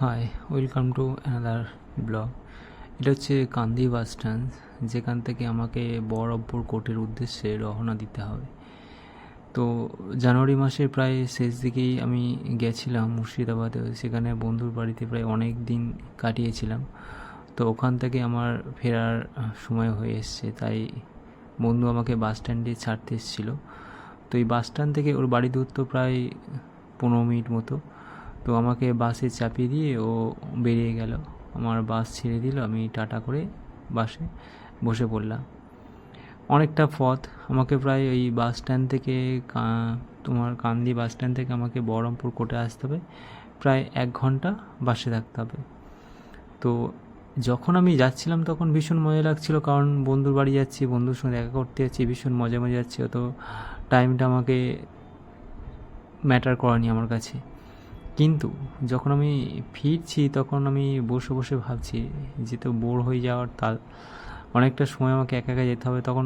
High, welcome to another blog. এটা হচ্ছে কান্দি bus stand, যেখান থেকে আমাকে বহরমপুর কোর্টের উদ্দেশ্যে রওনা দিতে হবে। তো জানুয়ারি মাসের প্রায় শেষ দিকেই আমি গেছিলাম মুর্শিদাবাদে, সেখানে বন্ধুর বাড়িতে প্রায় অনেক দিন কাটিয়েছিলাম। তো ওখান থেকে আমার ফেরার সময় হয়ে এসছে, তাই বন্ধু আমাকে বাস স্ট্যান্ডে ছাড়তে এসেছিলো। তো এই বাস স্ট্যান্ড থেকে ওর বাড়ি দূরত্ব প্রায় 15 মিনিট মতো। তো আমাকে বাসে চাপিয়ে দিয়ে ও বেরিয়ে গেল, আমার বাস ছেড়ে দিল, আমি টাটা করে বাসে বসে পড়লাম। অনেকটা পথ আমাকে প্রায় ওই বাস স্ট্যান্ড থেকে তোমার কান্দি বাস স্ট্যান্ড থেকে আমাকে বহরমপুর কোর্টে আসতে হবে, প্রায় 1 ঘন্টা বাসে থাকতে হবে। তো যখন আমি যাচ্ছিলাম তখন ভীষণ মজা লাগছিল, কারণ বন্ধুর বাড়ি যাচ্ছি, বন্ধুর সঙ্গে দেখা করতে যাচ্ছি, ভীষণ মজা যাচ্ছে। অত টাইমটা আমাকে ম্যাটার করেনি আমার কাছে। কিন্তু যখন আমি ফিরছি তখন আমি বসে বসে ভাবছি যে তো বোর হয়ে যাওয়ার তাল, অনেকটা সময় আমাকে একা একা যেতে হবে। তখন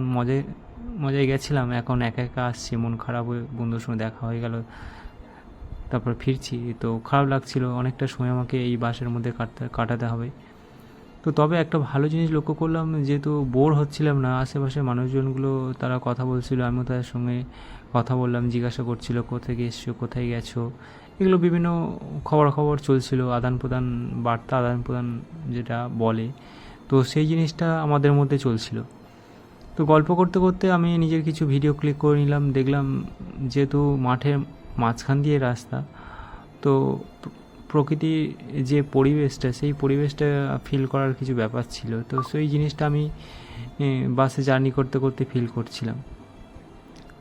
মজায় গেছিলাম, এখন একা একা আসছি, মন খারাপ হয়ে বন্ধুর সঙ্গে দেখা হয়ে গেল, তারপর ফিরছি, তো খারাপ লাগছিল। অনেকটা সময় আমাকে এই বাসের মধ্যে কাটাতে হবে। তো তবে একটা ভালো জিনিস লক্ষ্য করলাম, যেহেতু বোর হচ্ছিলাম না, আশেপাশের মানুষজনগুলো তারা কথা বলছিল, আমিও তাদের সঙ্গে কথা বললাম, জিজ্ঞাসা করছিল কোথায় এসছো, কোথায় গেছো, এগুলো বিভিন্ন খবরাখবর চলছিল, বার্তা আদান প্রদান যেটা বলে, তো সেই জিনিসটা আমাদের মধ্যে চলছিল। তো গল্প করতে করতে আমি নিজের কিছু ভিডিও ক্লিক করে নিলাম। দেখলাম যেহেতু মাঠের মাঝখান দিয়ে রাস্তা, তো প্রকৃতির যে পরিবেশটা, সেই পরিবেশটা ফিল করার কিছু ব্যাপার ছিল। তো সেই জিনিসটা আমি বাসে জার্নি করতে করতে ফিল করছিলাম।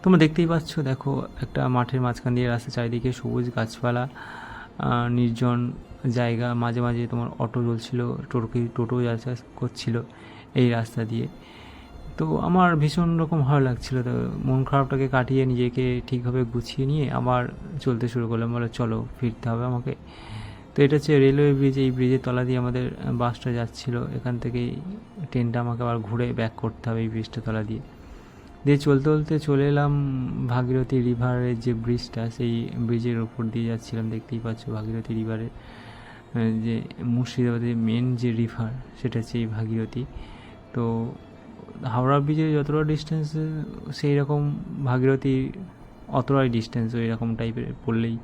তোমরা দেখতেই পাচ্ছ, দেখো একটা মাঠের মাঝখান দিয়ে রাস্তা, চারিদিকে সবুজ গাছপালা, নির্জন জায়গা, মাঝে মাঝে তোমার অটো চলছিল, টোটো যাতায়াত করছিল এই রাস্তা দিয়ে। তো আমার ভীষণ রকম ভালো লাগছিলো। তো মন খারাপটাকে কাটিয়ে নিজেকে ঠিকভাবে গুছিয়ে নিয়ে আবার চলতে শুরু করলাম, বলে চলো ফিরতে হবে আমাকে। তো এটা হচ্ছে রেলওয়ে ব্রিজ, এই ব্রিজের তলা দিয়ে আমাদের বাসটা যাচ্ছিলো, এখান থেকেই ট্রেনটা আমাকে আবার ঘুরে ব্যাক করতে হবে এই ব্রিজটা তলা দিয়ে চলতে চলে এলাম ভাগীরথী রিভারের যে ব্রিজটা, সেই ব্রিজের উপর দিয়ে যাচ্ছিলাম। দেখতেই পাচ্ছ ভাগীরথী রিভারের যে মুর্শিদাবাদের মেন যে রিভার, সেটা হচ্ছে এই ভাগীরথী। তো হাওড়া ব্রিজে যতটা ডিস্টেন্স, সেই রকম ভাগীরথী অতটাই ডিস্টেন্স, ওই রকম টাইপের পড়লেই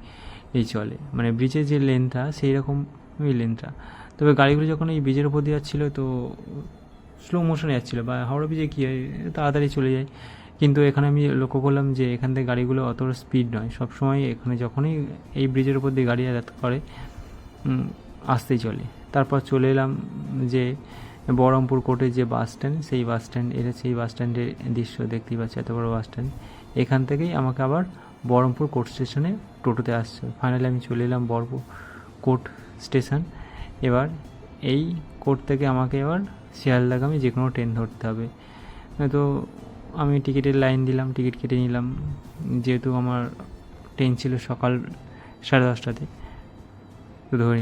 চলে, মানে ব্রিজের যে লেন্থটা সেই রকম ওই লেন্থটা। তবে গাড়িগুলো যখন এই ব্রিজের উপর দিয়ে যাচ্ছিলো তো স্লো মোশনে যাচ্ছিলো, বা হাওড়া ব্রিজে কী হয় তাড়াতাড়ি চলে যায়, কিন্তু এখানে আমি লক্ষ্য করলাম যে এখান থেকে গাড়িগুলো অতটা স্পিড নয়, সবসময় এখানে যখনই এই ব্রিজের উপর দিয়ে গাড়ি যাতায়াত করে আসতেই চলে। তারপর চলে এলাম যে বহরমপুর কোর্টের যে বাস স্ট্যান্ড, সেই বাস স্ট্যান্ড, এটা সেই বাস স্ট্যান্ডের দৃশ্য দেখতেই পাচ্ছি, এত বড় বাস স্ট্যান্ড। এখান থেকেই আমাকে আবার বহরমপুর কোর্ট স্টেশনে টোটোতে আসছে। ফাইনালি আমি চলে এলাম বহরমপুর কোর্ট স্টেশন। এবার এই কোর্ট থেকে আমাকে এবার শিয়ালদাগামী যে কোনো ট্রেন ধরতে হবে। তো আমি টিকিটের লাইন দিলাম, টিকিট কেটে নিলাম, যেহেতু আমার ট্রেন ছিল সকাল 10:30টাতে, তো ধরে